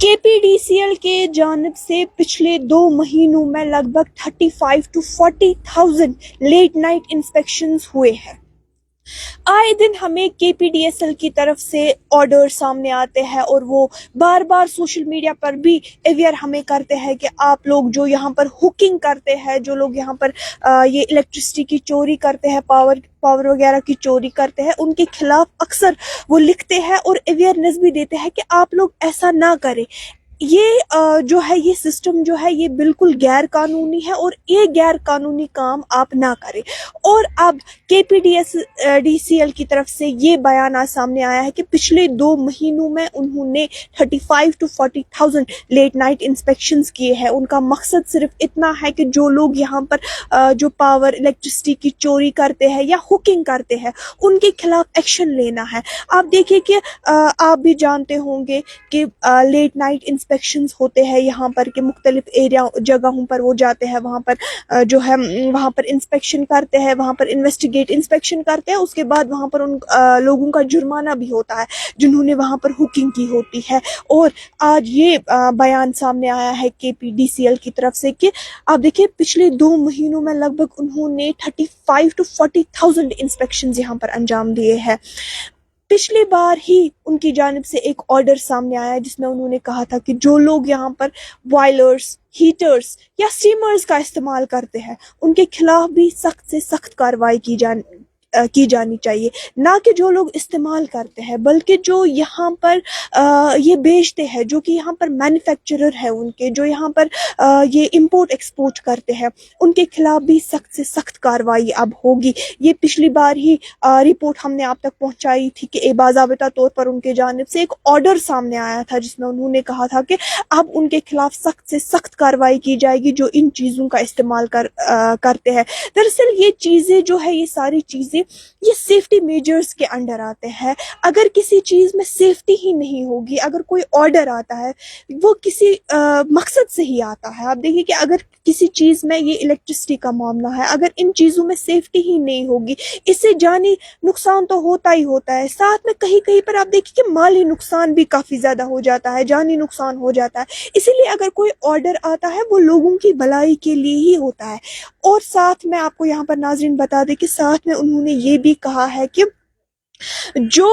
KPDCL के जानब से पिछले 2 महीनों में लगभग 35 to 40,000 लेट नाइट इंस्पेक्शंस हुए हैं। आए दिन हमें KPDSL की तरफ से ऑर्डर सामने आते हैं और वो बार बार सोशल मीडिया पर भी अवेयर हमें करते हैं कि आप लोग जो यहाँ पर हुकिंग करते हैं, जो लोग यहाँ पर ये इलेक्ट्रिसिटी की चोरी करते हैं, पावर वगैरह की चोरी करते हैं, उनके खिलाफ अक्सर वो लिखते हैं और अवेयरनेस भी देते हैं कि आप लोग ऐसा ना करें। ये जो है ये सिस्टम जो है ये बिल्कुल गैर कानूनी है और ये गैर कानूनी काम आप ना करें। और अब KPDCL की तरफ से ये बयान आज सामने आया है कि पिछले 2 महीनों में उन्होंने 35 to 40,000 लेट नाइट इंस्पेक्शंस किए हैं। उनका मकसद सिर्फ इतना है कि जो लोग यहाँ पर जो पावर इलेक्ट्रिसिटी की चोरी करते हैं या हुकिंग करते हैं, उनके खिलाफ एक्शन लेना है। आप देखिए कि आप भी जानते होंगे कि लेट नाइट इंस्पेक्शंस होते हैं यहाँ पर कि मुख्तलिफ एरिया जगहों पर वो जाते हैं, वहाँ पर जो है वहाँ पर इंस्पेक्शन करते हैं, वहाँ पर इन्वेस्टिगेट इंस्पेक्शन करते हैं। उसके बाद वहाँ पर उन लोगों का जुर्माना भी होता है जिन्होंने वहाँ पर हुकिंग की होती है। और आज ये बयान सामने आया है KPDCL की तरफ से कि आप देखिए पिछले 2 महीनों में लगभग उन्होंने 35 to 40,000 इंस्पेक्शन यहाँ पर अंजाम दिए हैं। पिछली बार ही उनकी जानिब से एक ऑर्डर सामने आया जिसमें उन्होंने कहा था कि जो लोग यहाँ पर बॉयलर्स, हीटर्स या स्टीमर्स का इस्तेमाल करते हैं, उनके खिलाफ भी सख्त से सख्त कार्रवाई की जानी चाहिए। ना कि जो लोग इस्तेमाल करते हैं, बल्कि जो यहाँ पर ये बेचते हैं, जो कि यहाँ पर मैन्युफैक्चरर है उनके, जो यहाँ पर ये इंपोर्ट एक्सपोर्ट करते हैं, उनके खिलाफ भी सख्त से सख्त कार्रवाई अब होगी। ये पिछली बार ही रिपोर्ट हमने आप तक पहुंचाई थी कि बाज़ाबिता तौर पर उनके जानिब से एक ऑर्डर सामने आया था जिसमें उन्होंने कहा था कि अब उनके खिलाफ सख्त से सख्त कार्रवाई की जाएगी जो इन चीज़ों का इस्तेमाल करते हैं। दरअसल ये चीज़ें जो है, ये सारी चीज़ें ये सेफ्टी मेजर्स के अंडर आते हैं। अगर किसी चीज में सेफ्टी ही नहीं होगी, अगर कोई ऑर्डर आता है वो किसी मकसद से ही आता है। आप देखिए कि अगर किसी चीज में, ये इलेक्ट्रिसिटी का मामला है, अगर इन चीजों में सेफ्टी ही नहीं होगी, इससे जानी नुकसान तो होता ही होता है, साथ में कहीं कहीं पर आप देखिए कि माली नुकसान भी काफी ज्यादा हो जाता है, जानी नुकसान हो जाता है। इसीलिए अगर कोई ऑर्डर आता है वो लोगों की भलाई के लिए ही होता है। और साथ में आपको यहाँ पर नाज़रीन बता दें कि साथ में उन्होंने ये भी कहा है कि जो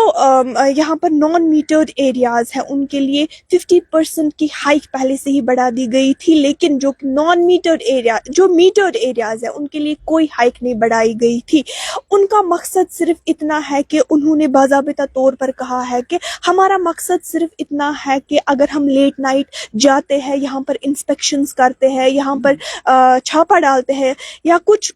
यहाँ पर नॉन मीटर्ड एरियाज हैं उनके लिए 50% की हाइक पहले से ही बढ़ा दी गई थी, लेकिन जो नॉन मीटर्ड एरिया, जो मीटर्ड एरियाज है, उनके लिए कोई हाइक नहीं बढ़ाई गई थी। उनका मकसद सिर्फ इतना है कि उन्होंने बाज़ाबिता तौर पर कहा है कि हमारा मकसद सिर्फ इतना है कि अगर हम लेट नाइट जाते हैं, यहाँ पर इंस्पेक्शंस करते हैं, यहाँ पर छापा डालते हैं या कुछ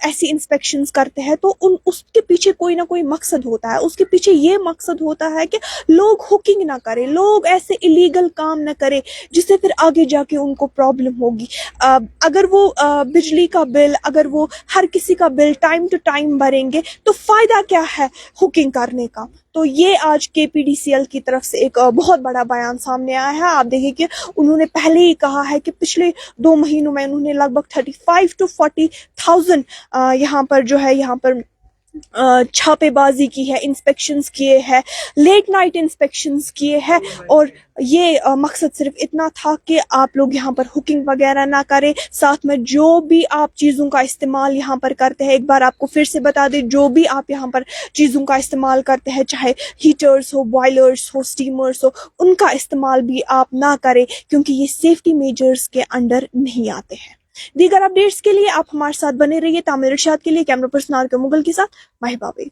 ऐसी इंस्पेक्शंस करते हैं, तो उसके पीछे कोई ना कोई मकसद होता है। उसके पीछे ये मकसद होता है कि लोग हुकिंग ना करें, लोग ऐसे इलीगल काम ना करें जिससे फिर आगे जाके उनको प्रॉब्लम होगी। अगर वो बिजली का बिल, अगर वो हर किसी का बिल टाइम टू टाइम भरेंगे तो फायदा क्या है हुकिंग करने का। तो ये आज KPDCL की तरफ से एक बहुत बड़ा बयान सामने आया है। आप देखिए कि उन्होंने पहले ही कहा है कि पिछले 2 महीनों में उन्होंने लगभग 35 to 40,000 यहाँ पर जो है, यहाँ पर छापेबाजी की है, इंस्पेक्शंस किए हैं, लेट नाइट इंस्पेक्शंस किए हैं। और ये मकसद सिर्फ इतना था कि आप लोग यहाँ पर हुकिंग वगैरह ना करें। साथ में जो भी आप चीज़ों का इस्तेमाल यहाँ पर करते हैं, एक बार आपको फिर से बता दें, जो भी आप यहाँ पर चीज़ों का इस्तेमाल करते हैं, चाहे हीटर्स हो, बॉयलर्स हो, स्टीमर्स हो, उनका इस्तेमाल भी आप ना करें क्योंकि ये सेफ्टी मेजर्स के अंडर नहीं आते हैं। दीगर अपडेट्स के लिए आप हमारे साथ बने रहिए। तामिर इरशाद के लिए कैमरा पर्सन आर के मुगल के साथ माहिबा बेग।